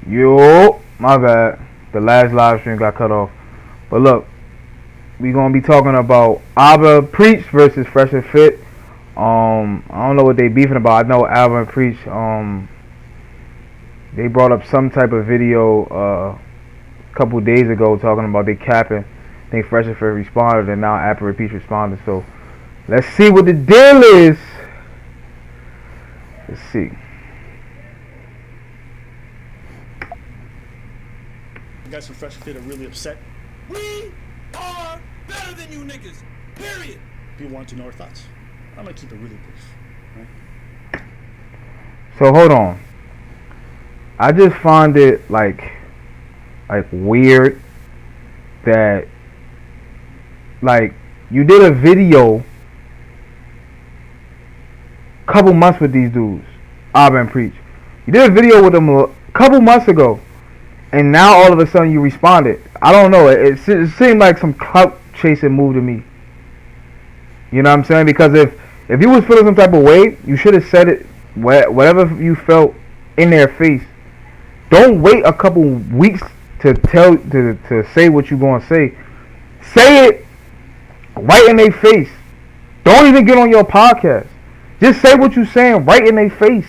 Yo, my bad. The last live stream got cut off. But look, we gonna be talking about Abba Preach versus Fresh and Fit. I don't know what they beefing about. I know Abba and Preach. They brought up some type of video a couple days ago talking about they capping. I think Fresh and Fit responded, and now Abba and Preach responded. So let's see what the deal is. Let's see. Guys from Fresh and Fit are really upset. We are better than you niggas. Period. If you want to know our thoughts, I'm gonna keep it really brief. Right? So hold on. I just find it like weird that like you did a video a couple months with these dudes, Abba and Preach. You did a video with them a couple months ago. And now all of a sudden you responded. I don't know. It seemed like some clout chasing move to me. You know what I'm saying? Because if you was feeling some type of way, you should have said it whatever you felt in their face. Don't wait a couple weeks to say what you're gonna say. Say it right in their face. Don't even get on your podcast. Just say what you're saying right in their face.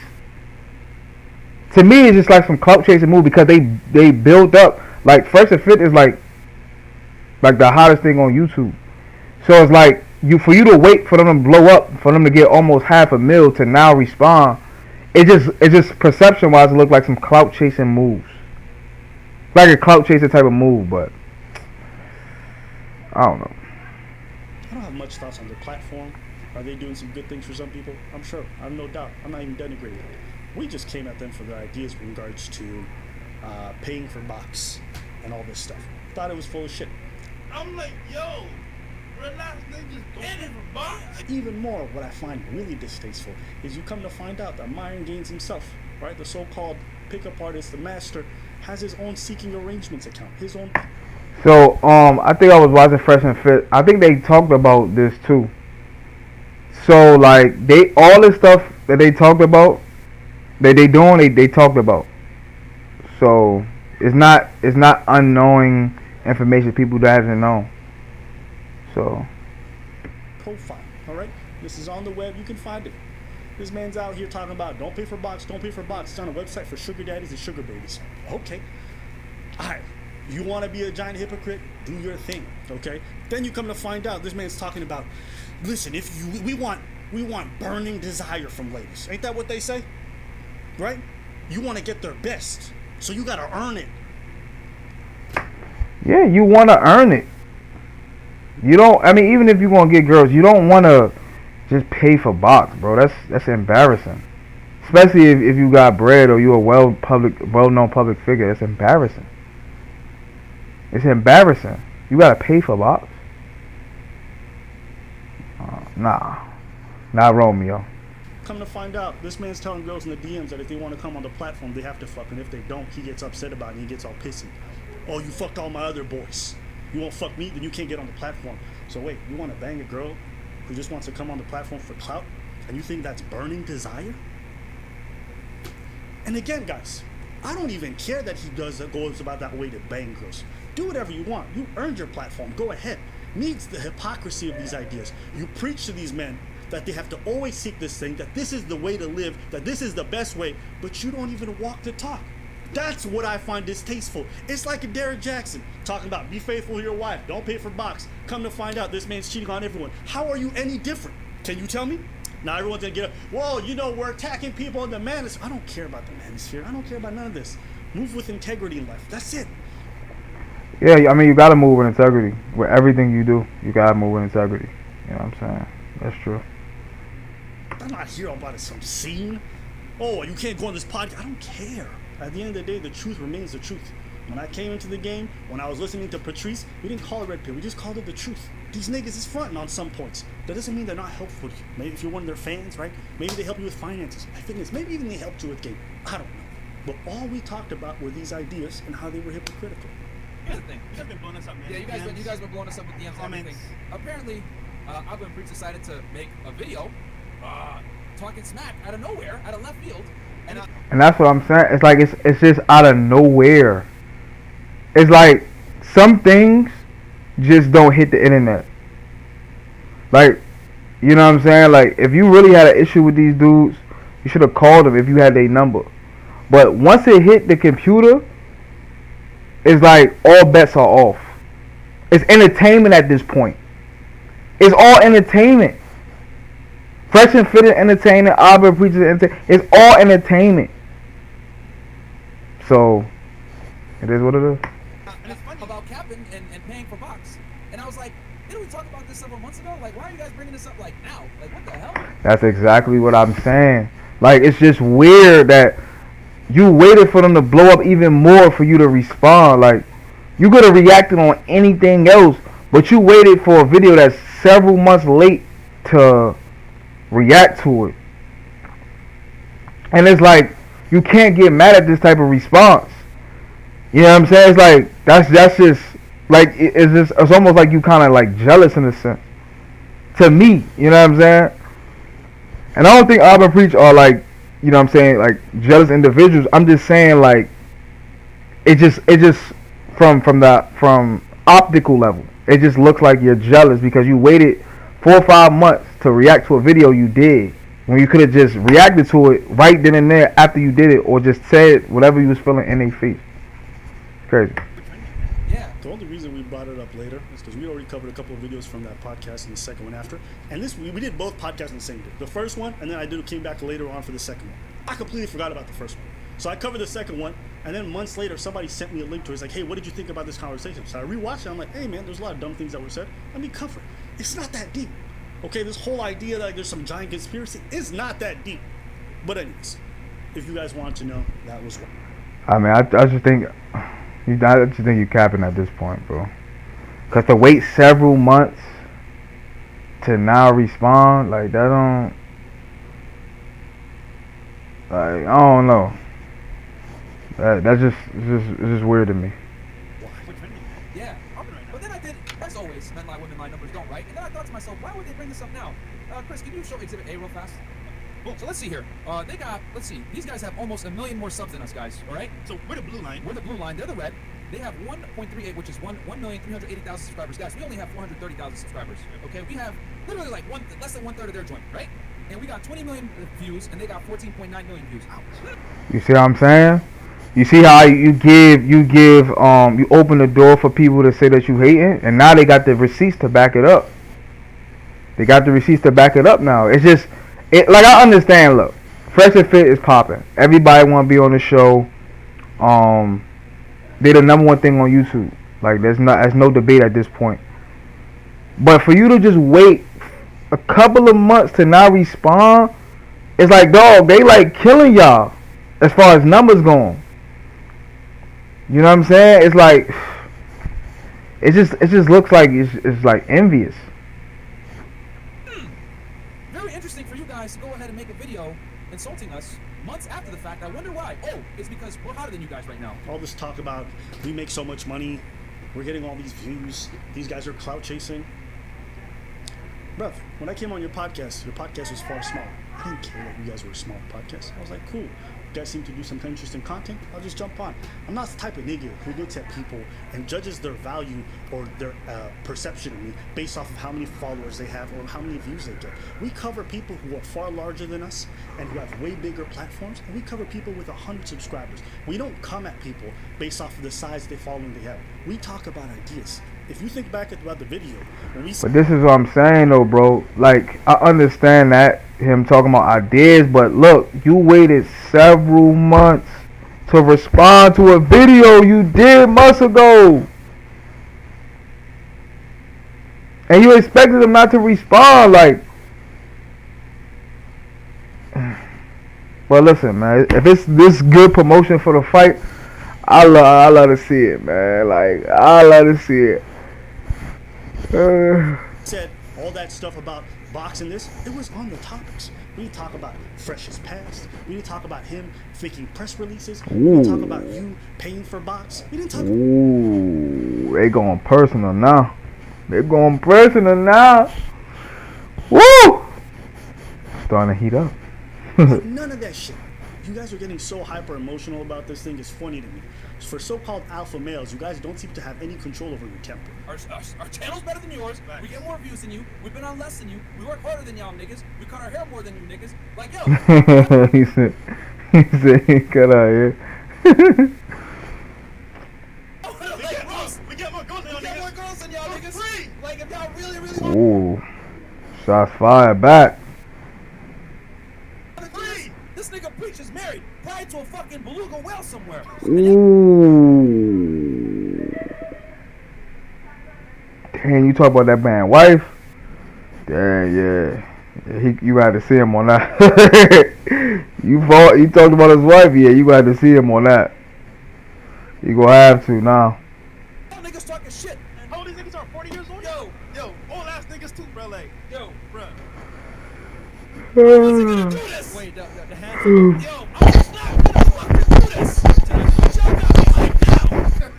To me, it's just like some clout chasing move because they build up like Fresh and Fit is like the hottest thing on YouTube. So it's like for you to wait for them to blow up, for them to get almost $500,000 to now respond. It just perception wise, it look like some clout chasing moves, like a clout chasing type of move. But I don't know. I don't have much thoughts on their platform. Are they doing some good things for some people? I'm sure. I have no doubt. I'm not even denigrating it. We just came at them for their ideas in regards to paying for box and all this stuff. Thought it was full of shit. I'm like, yo, relax, niggas. Don't ever box. Even more, what I find really distasteful is you come to find out that Myron Gaines himself, right, the so-called pickup artist, the master, has his own Seeking Arrangements account, his own. So I think I was watching Fresh and Fit. I think they talked about this too. So like all this stuff that they talked about. They talked about. So it's not unknowing information people that hasn't known. So Profile, all right? This is on the web. You can find it. This man's out here talking about don't pay for box, don't pay for box. It's on a website for sugar daddies and sugar babies. Okay. All right. You want to be a giant hypocrite? Do your thing, okay? Then you come to find out this man's talking about, listen, we want burning desire from ladies. Ain't that what they say? Right? You want to get their best, so you gotta earn it. Yeah, you want to earn it. You don't. I mean, even if you want to get girls, you don't want to just pay for box, bro. That's embarrassing. Especially if you got bread or you're a well-known public figure. It's embarrassing. It's embarrassing. You gotta pay for box. Nah, not Romeo. Come to find out, this man's telling girls in the DMs that if they want to come on the platform, they have to fuck, and if they don't, he gets upset about it and he gets all pissy. Oh, you fucked all my other boys. You won't fuck me, then you can't get on the platform. So wait, you want to bang a girl who just wants to come on the platform for clout, and you think that's burning desire? And again, guys, I don't even care that he goes about that way to bang girls. Do whatever you want. You earned your platform. Go ahead. Needs the hypocrisy of these ideas. You preach to these men that they have to always seek this thing, that this is the way to live, that this is the best way, but you don't even walk the talk. That's what I find distasteful. It's like a Derek Jackson talking about be faithful to your wife, don't pay for box. Come to find out this man's cheating on everyone. How are you any different? Can you tell me? Now everyone's gonna get up, well, you know, we're attacking people in the manosphere. I don't care about the manosphere. I don't care about none of this. Move with integrity in life. That's it. Yeah, I mean, you gotta move with integrity. With everything you do, you gotta move with integrity. You know what I'm saying? That's true. I'm not here about some scene. Oh, you can't go on this podcast. I don't care. At the end of the day, the truth remains the truth. When I came into the game, when I was listening to Patrice, we didn't call it red pill. We just called it the truth. These niggas is fronting on some points. That doesn't mean they're not helpful to you. Maybe if you're one of their fans, right? Maybe they help you with finances, fitness. Maybe even they helped you with game. I don't know. But all we talked about were these ideas and how they were hypocritical. Here's the thing. You guys been blowing us up, man. Yeah, you guys been blowing us up with DMs and everything. Apparently, Abba and Preach decided to make a video talking smack out of nowhere, out of left field. And And that's what I'm saying. It's like it's just out of nowhere. It's like some things just don't hit the internet. Like, you know what I'm saying? Like, if you really had an issue with these dudes, you should have called them if you had their number. But once it hit the computer, it's like all bets are off. It's entertainment at this point. It's all entertainment. Fresh and Fitted entertainment, Auburn Preachers entertainment. It's all entertainment. So, it is what it is. And it's funny about capping and paying for box. And I was like, didn't we talk about this several months ago? Like, why are you guys bringing this up like now? Like, what the hell? That's exactly what I'm saying. Like, it's just weird that you waited for them to blow up even more for you to respond. Like, you could have reacted on anything else, but you waited for a video that's several months late to react to it. And it's like, you can't get mad at this type of response. You know what I'm saying? It's like, that's just, like, it's almost like you kind of like jealous in a sense. To me, you know what I'm saying? And I don't think Auburn Preach are like, you know what I'm saying, like jealous individuals. I'm just saying like, it just from optical level, it just looks like you're jealous because you waited 4 or 5 months to react to a video you did when you could have just reacted to it right then and there after you did it, or just said whatever you was feeling in their face. Crazy. Yeah. The only reason we brought it up later is because we already covered a couple of videos from that podcast and the second one after. And this we did both podcasts in the same day. The first one, and then I came back later on for the second one. I completely forgot about the first one. So I covered the second one, and then months later, somebody sent me a link to it. It's like, hey, what did you think about this conversation? So I rewatched it. I'm like, hey, man, there's a lot of dumb things that were said. Let me cover it. It's not that deep. Okay, this whole idea that like, there's some giant conspiracy is not that deep. But anyways, if you guys want to know, that was one. I mean, I just think you're capping at this point, bro. Cause to wait several months to now respond, like that don't, like I don't know. That's just weird to me. Yeah. But then I did, as always, men lie, women lie, numbers don't, right? And then I thought to myself, why would they bring this up now? Chris, can you show Exhibit A real fast? So let's see here. Let's see. These guys have almost 1 million more subs than us, guys. All right. So we're the blue line. We're the blue line. They're the red. They have 1.38, which is 1,380,000 subscribers. Guys, we only have 430,000 subscribers. Okay, we have literally like less than 1/3 of their joint, right? And we got 20 million views, and they got 14.9 million views. You see what I'm saying? You see how you open the door for people to say that you hating, and now they got the receipts to back it up. They got the receipts to back it up now. It's just, like I understand. Look, Fresh and Fit is popping. Everybody want to be on the show. They're the #1 thing on YouTube. Like there's no debate at this point. But for you to just wait a couple of months to now respond, it's like, dog, they like killing y'all as far as numbers going. You know what I'm saying? It's like it just looks like it's like envious. Very interesting for you guys to go ahead and make a video insulting us months after the fact. I wonder why. Oh, it's because we're hotter than you guys right now. All this talk about we make so much money, we're getting all these views, these guys are clout chasing. Bruv, when I came on your podcast was far smaller. I didn't care that you guys were a small podcast. I was like, cool. You guys seem to do some interesting content. I'll just jump on. I'm not the type of nigga who looks at people and judges their value or their perception of me based off of how many followers they have or how many views they get. We cover people who are far larger than us and who have way bigger platforms, and we cover people with 100 subscribers. We don't come at people based off of the size they follow and they have. We talk about ideas. If you think back about the video, when we but this is what I'm saying though, bro. Like I understand that him talking about ideas, but look, you waited several months to respond to a video you did months ago, and you expected him not to respond. Like, well, listen, man. If it's this good promotion for the fight, I love to see it, man. Like, I love to see it. Said all that stuff about boxing this, it was on the topics. We didn't talk about Fresh's past. We didn't talk about him faking press releases. We didn't talk about you paying for box. We didn't talk about... Ooh, they going personal now. They're going personal now. Woo! Starting to heat up. None of that shit. You guys are getting so hyper emotional about this thing. It's funny to me. For so-called alpha males, you guys don't seem to have any control over your temper. Our channel's better than yours. We get more views than you. We've been on less than you. We work harder than y'all niggas. We cut our hair more than you niggas. Like, yo. he said, "Get out here." We get more girls than y'all niggas. Free. Like, if y'all really want Ooh, shots fired back. this nigga preacher's married, probably to a fucking beluga whale somewhere. Ooh. Damn, you talk about that man wife? Damn, yeah. You got to see him on that. You talked about his wife? Yeah, you got to see him on that. You gonna have to now. Y'all niggas talking shit. How old these niggas are? 40 years old? Yo, old ass niggas too, bro. Like, yo, bro. How's he gonna do this? Wait, the hands. Yo, I'm just not gonna fucking do this. Y'all got me hyped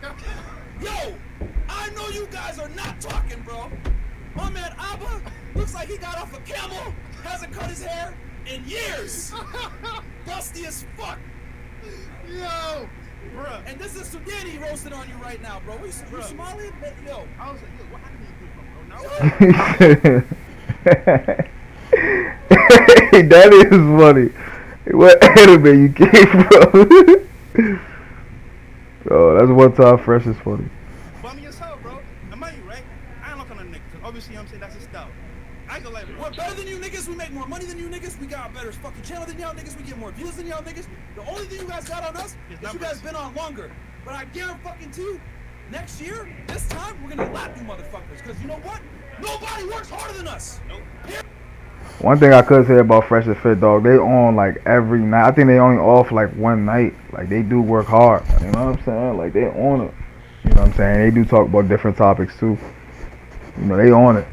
now. Yo, I know you guys are not talking, bro. My man Abba looks like he got off a camel, hasn't cut his hair in years. Dusty as fuck. Yo, bro. And this is Sudani roasting on you right now, bro. You Somalian? Yo. I was like, yo, what happened to you from, bro? No. That is funny. What anime you came from? Oh, that's one time fresh is funny. Funny as hell, bro. And mind you, right? I ain't looking on niggas. Cause obviously, I'm saying that's his style. I ain't gonna lie, bro. We're better than you niggas. We make more money than you niggas. We got a better fucking channel than y'all niggas. We get more views than y'all niggas. The only thing you guys got on us is you guys been on longer. But I guarantee you, next year, this time, we're gonna lap you motherfuckers. Cause you know what? Nobody works harder than us. Nope. One thing I could say about Fresh and Fit, dog, they on like every night. I think they only off like one night. Like they do work hard. You know what I'm saying? Like they on it. You know what I'm saying? They do talk about different topics too. You know, they on it.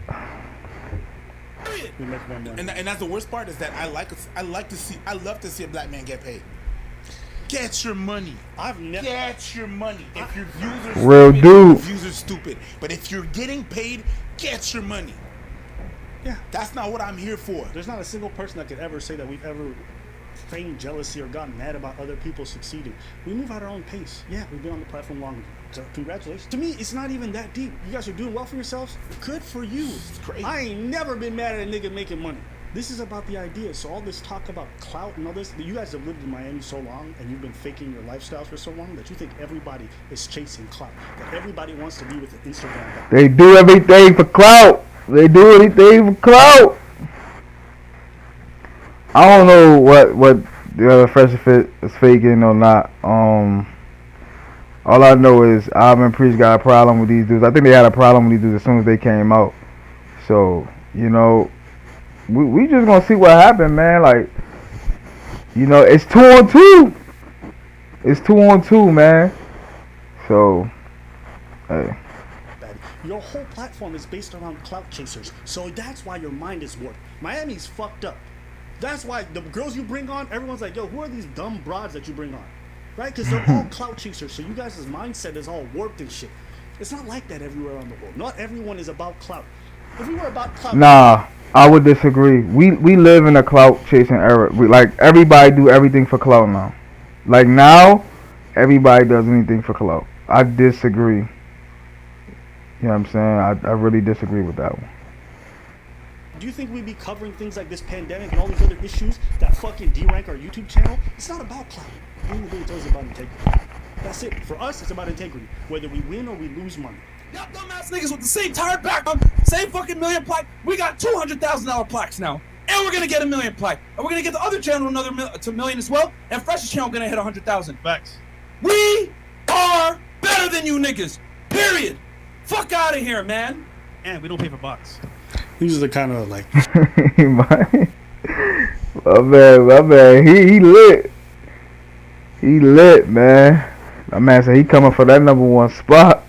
And that's the worst part is that I love to see a black man get paid. Get your money. Get your money. If your views are Real stupid, dude. your views are stupid. But if you're getting paid, get your money. Yeah. That's not what I'm here for. There's not a single person that could ever say that we've ever feigned jealousy or gotten mad about other people succeeding. We move at our own pace. Yeah, we've been on the platform longer. So congratulations. To me, it's not even that deep. You guys are doing well for yourselves. Good for you. It's crazy. I ain't never been mad at a nigga making money. This is about the idea. So all this talk about clout and all this, you guys have lived in Miami so long and you've been faking your lifestyles for so long that you think everybody is chasing clout. That everybody wants to be with an Instagram guy. They do everything for clout. They do anything for clout. I don't know what the other Fresh and Fit is faking or not. All I know is Alvin Priest got a problem with these dudes. I think they had a problem with these dudes as soon as they came out. So, you know, we just gonna see what happened, man. Like, you know, it's 2-on-2. It's 2-on-2, man. So, hey. Your whole platform is based around clout chasers. So that's why your mind is warped. Miami's fucked up. That's why the girls you bring on, everyone's like, yo, who are these dumb broads that you bring on? Right? Because they're all clout chasers. So you guys' mindset is all warped and shit. It's not like that everywhere around the world. Not everyone is about clout. If we were about clout... Nah, I would disagree. We live in a clout chasing era. Like, everybody do everything for clout now. Like, now, everybody does anything for clout. I disagree. You know what I'm saying? I really disagree with that one. Do you think we'd be covering things like this pandemic and all these other issues that fucking derank our YouTube channel? It's not about clout. At the end of the day, it's always about integrity. That's it. For us, it's about integrity. Whether we win or we lose money. Y'all dumbass niggas with the same tired background, same fucking million plaque. We got $200,000 plaques now. And we're gonna get a million plaque. And we're gonna get the other channel another million as well. And Fresh's channel gonna hit 100,000. Facts. We are better than you niggas. Period. Fuck out of here, man. And we don't pay for box. These are the kind of like... my man, he lit. He lit, man. My man said he coming for that #1 spot.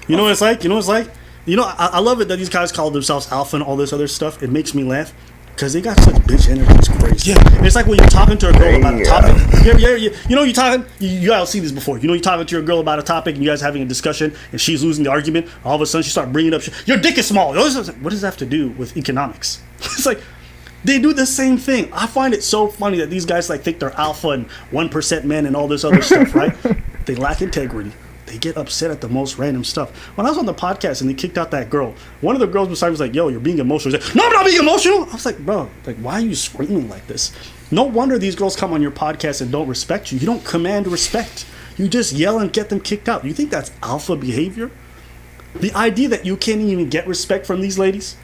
You know what it's like? You know what it's like? You know, I love it that these guys call themselves alpha and all this other stuff. It makes me laugh. Because they got such bitch energy. It's crazy. Yeah. It's like when you're talking to a girl about a topic. You know, you're talking, you guys have seen this before. You know, you're talking to your girl about a topic and you guys having a discussion and she's losing the argument. All of a sudden, she starts bringing up, your dick is small. What does that have to do with economics? It's like, They do the same thing. I find it so funny that these guys like think they're alpha and 1% men and all this other stuff, right? They lack integrity. They get upset at the most random stuff. When I was on the podcast and they kicked out that girl, one of the girls beside me was like, yo, you're being emotional. He's like, no, I'm not being emotional. I was like, bro, like, why are you screaming like this? No wonder these girls come on your podcast and don't respect you. You don't command respect. You just yell and get them kicked out. You think that's alpha behavior? The idea that you can't even get respect from these ladies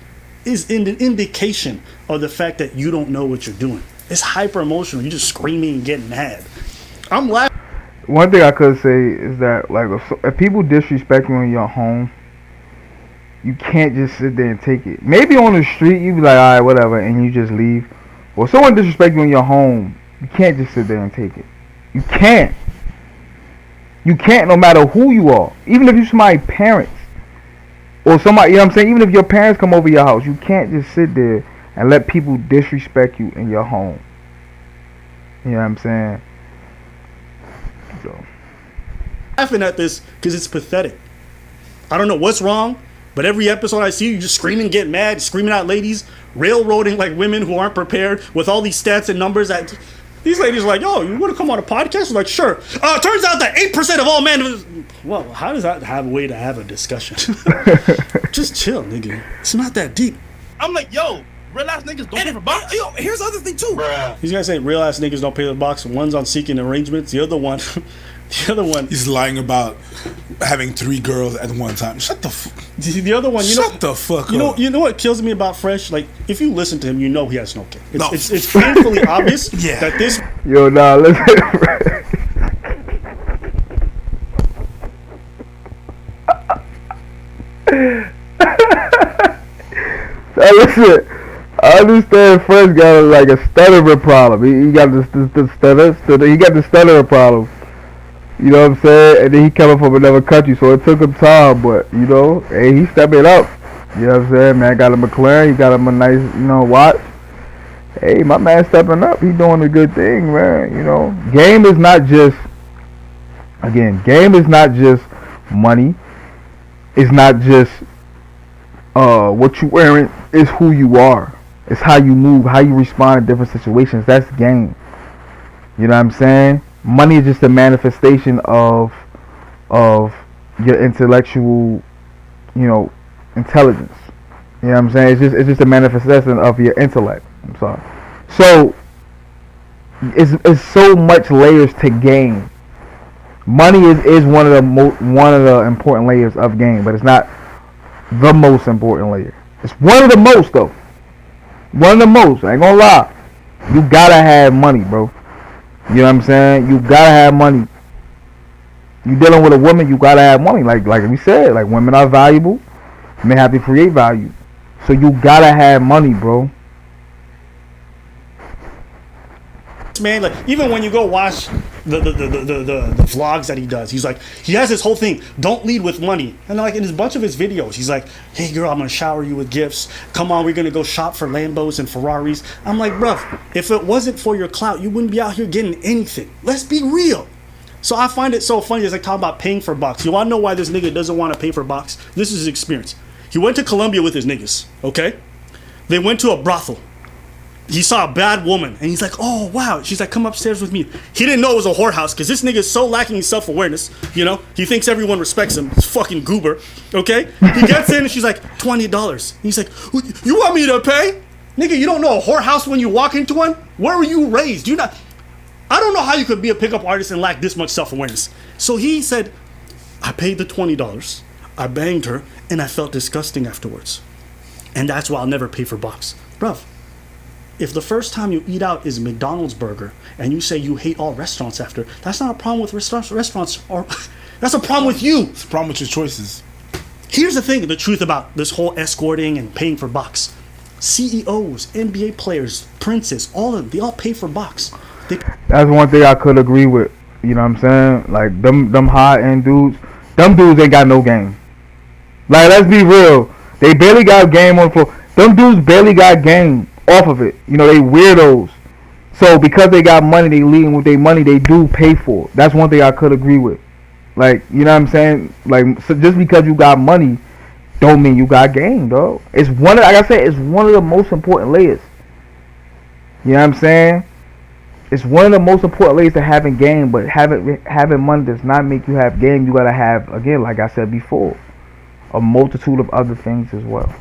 is an indication of the fact that you don't know what you're doing. It's hyper emotional. You're just screaming and getting mad. I'm laughing. One thing I could say is that, like, if people disrespect you in your home, you can't just sit there and take it. Maybe on the street, you be like, all right, whatever, and you just leave. Well, if someone disrespect you in your home, you can't just sit there and take it. You can't. You can't, no matter who you are. Even if you're somebody's parents. Or somebody, you know what I'm saying? Even if your parents come over your house, you can't just sit there and let people disrespect you in your home. You know what I'm saying? So. Laughing at this because it's pathetic. I don't know what's wrong, but every episode I see you just screaming, getting mad, screaming at ladies, railroading like women who aren't prepared with all these stats and numbers that these ladies are like, yo, you want to come on a podcast? I'm like, sure. Turns out that 8% of all men. Well, how does that have a way to have a discussion? Just chill, nigga. It's not that deep. I'm like, yo, real ass niggas don't pay for box. Yo, here's the other thing too. These guys say real ass niggas don't pay the box. One's on seeking arrangements. The other one. He's lying about having 3 girls at one time. Shut the fuck. The other one, Shut the fuck up. You know what kills me about Fresh? Like, if you listen to him, you know he has no game. It's painfully obvious that this. Yo, nah, listen. Now listen, I understand Fresh got like a stuttering problem. He got the stutter. He got the stuttering problem. You know what I'm saying? And then he coming from another country, so it took him time. But you know, hey, he stepping up. You know what I'm saying? Man, got him a McLaren. He got him a nice, watch. Hey, my man stepping up. He doing a good thing, man. You know, game is not just money. It's not just what you wearing. It's who you are. It's how you move, how you respond in different situations. That's game. You know what I'm saying? Money is just a manifestation of your intellectual, intelligence. You know what I'm saying? It's just a manifestation of your intellect. I'm sorry. So it's so much layers to game. Money is one of the important layers of game, but it's not the most important layer. It's one of the most though. One of the most. I ain't gonna lie. You gotta have money, bro. You know what I'm saying? You gotta have money. You dealing with a woman, you gotta have money. Like we said, like women are valuable. Men have to create value. So you gotta have money, bro. Man, like even when you go watch the vlogs that he does, he's like, he has this whole thing, don't lead with money. And like in a bunch of his videos, he's like, hey girl, I'm gonna shower you with gifts. Come on, we're gonna go shop for Lambos and Ferraris. I'm like, bruh, if it wasn't for your clout, you wouldn't be out here getting anything. Let's be real. So I find it so funny as I talk about paying for box. You wanna know why this nigga doesn't want to pay for box? This is his experience. He went to Colombia with his niggas, okay? They went to a brothel. He saw a bad woman, and he's like, oh, wow. She's like, come upstairs with me. He didn't know it was a whorehouse, because this nigga is so lacking in self-awareness, He thinks everyone respects him. He's fucking goober, okay? He gets in, and she's like, $20. He's like, you want me to pay? Nigga, you don't know a whorehouse when you walk into one? Where were you raised? I don't know how you could be a pickup artist and lack this much self-awareness. So he said, I paid the $20. I banged her, and I felt disgusting afterwards. And that's why I'll never pay for box. Bruv. If the first time you eat out is McDonald's burger and you say you hate all restaurants after, that's not a problem with restaurants, or that's a problem with you. It's a problem with your choices. Here's the thing, the truth about this whole escorting and paying for box. CEOs, NBA players, princes, all of them, they all pay for box. That's one thing I could agree with. You know what I'm saying? Like them high-end dudes, them dudes ain't got no game. Like, let's be real. They barely got game on the floor. Them dudes barely got game off of it. They weirdos. So because they got money, they leading with their money, they do pay for it. That's one thing I could agree with. Like, you know what I'm saying? Like, so just because you got money don't mean you got game, dog. It's one of the most important layers. You know what I'm saying? It's one of the most important ways to having game, but having money does not make you have game. You gotta have, again, like I said before, a multitude of other things as well.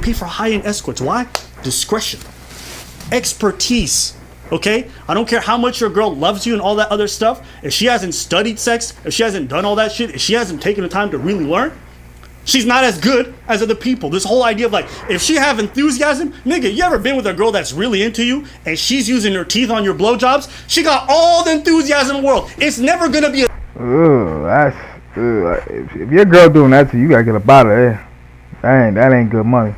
Pay for high-end escorts. Why? Discretion. Expertise. Okay? I don't care how much your girl loves you and all that other stuff. If she hasn't studied sex, if she hasn't done all that shit, if she hasn't taken the time to really learn, she's not as good as other people. This whole idea of like, if she have enthusiasm, nigga, you ever been with a girl that's really into you and she's using her teeth on your blowjobs? She got all the enthusiasm in the world. It's never gonna be if your girl doing that to you, you gotta get up out of there. That ain't good money.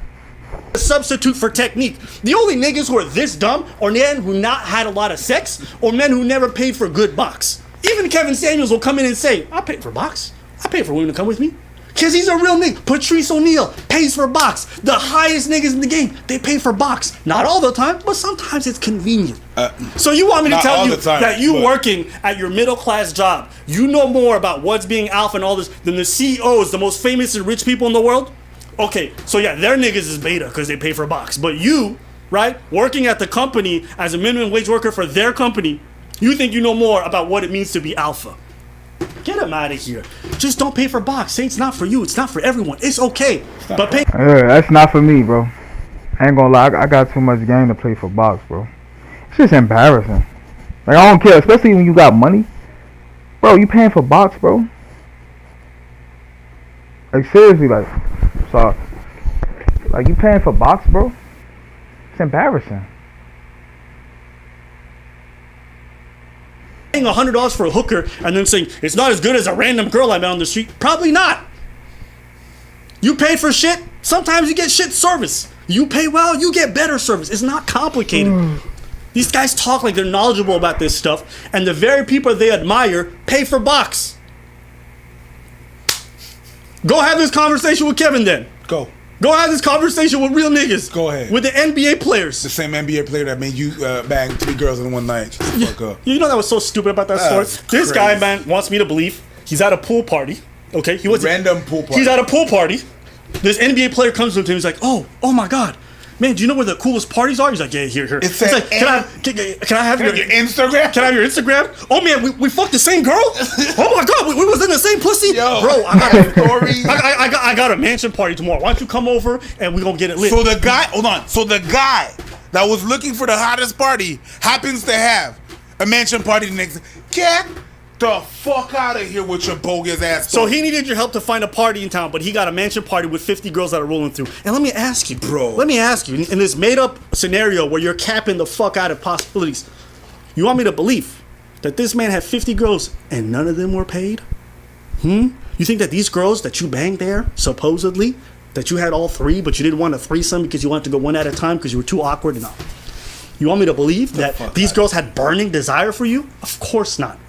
a substitute for technique. The only niggas who are this dumb are men who not had a lot of sex or men who never paid for good box. Even Kevin Samuels will come in and say, I paid for box. I paid for women to come with me. Because he's a real nigga. Patrice O'Neal pays for box. The highest niggas in the game, they pay for box. Not all the time, but sometimes it's convenient. So you want me to tell you that you working at your middle class job, you know more about what's being alpha and all this than the CEOs, the most famous and rich people in the world? Okay, so yeah, their niggas is beta because they pay for box. But you, right, working at the company as a minimum wage worker for their company, you think you know more about what it means to be alpha. Get him out of here. Just don't pay for box. Say it's not for you. It's not for everyone. It's okay. But pay. That's not for me, bro. I ain't gonna lie. I got too much game to play for box, bro. It's just embarrassing. Like, I don't care, especially when you got money. Bro, you paying for box, bro? Like, seriously, like, so, like, you paying for box, bro? It's embarrassing. Paying $100 for a hooker and then saying it's not as good as a random girl I met on the street. Probably not. You pay for shit, sometimes you get shit service. You pay well, you get better service. It's not complicated. These guys talk like they're knowledgeable about this stuff, and the very people they admire pay for box. Go have this conversation with Kevin then. Go have this conversation with real niggas. Go ahead. With the NBA players. The same NBA player that made you bang 3 girls in one night. Shut the fuck up. You know that was so stupid about that story? This guy, man, wants me to believe he's at a pool party. Okay? He was Random pool party. He's at a pool party. This NBA player comes up to him. He's like, oh my God. Man, do you know where the coolest parties are? He's like, yeah, here. It's He's like, like, can I have your Instagram? Can I have your Instagram? Oh man, we fucked the same girl? Oh my God, we was in the same pussy? Yo, bro, I got a mansion party tomorrow. Why don't you come over and we gonna get it lit? So the guy that was looking for the hottest party happens to have a mansion party the next day. Get the fuck out of here with your bogus ass. So he needed your help to find a party in town, but he got a mansion party with 50 girls that are rolling through. And let me ask you, in this made-up scenario where you're capping the fuck out of possibilities, you want me to believe that this man had 50 girls and none of them were paid? You think that these girls that you banged there, supposedly, that you had all 3, but you didn't want a threesome because you wanted to go one at a time because you were too awkward enough? You want me to believe that these girls had burning desire for you? Of course not.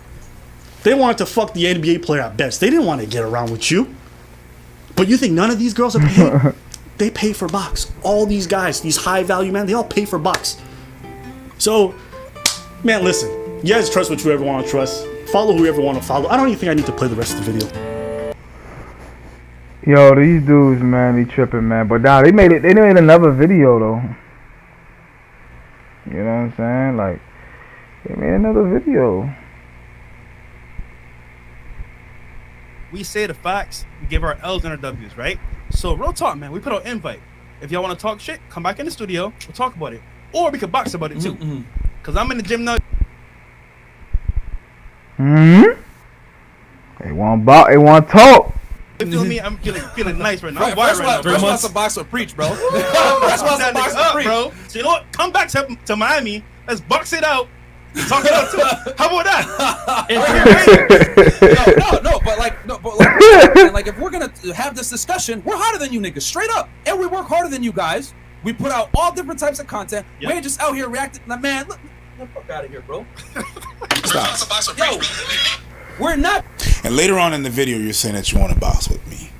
They wanted to fuck the NBA player at best. They didn't want to get around with you. But you think none of these girls are paid? They pay for box. All these guys, these high value men, they all pay for box. So, man, listen. You guys trust what you ever want to trust. Follow whoever want to follow. I don't even think I need to play the rest of the video. Yo, these dudes, man, they tripping, man. But nah, they made another video though. You know what I'm saying? Like, they made another video. We say the facts, we give our L's and our W's, right? So real talk, man, we put out invite. If y'all want to talk shit, come back in the studio, we'll talk about it. Or we could box about it too. Cause I'm in the gym now. They want talk. You feel me? I'm feeling nice right now. Right, I'm wired right now. First wants to box or preach, bro. First wants to box or preach, bro. So you know what? Come back to Miami. Let's box it out. Talk about it. How about that? Like if we're gonna have this discussion, we're hotter than you niggas, straight up, and we work harder than you guys. We put out all different types of content. Yep. We ain't just out here reacting. Like, man, look, get the fuck out of here, bro. Stop. Yo, we're not. And later on in the video, you're saying that you want to box with me.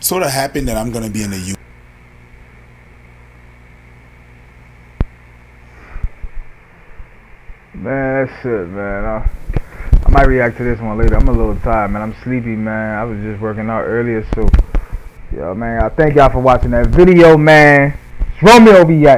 Sort of happened that I'm gonna be in the U. Man, that's shit, man. I might react to this one later. I'm a little tired, man. I'm sleepy, man. I was just working out earlier, so yo, man. I thank y'all for watching that video, man. Romeo v.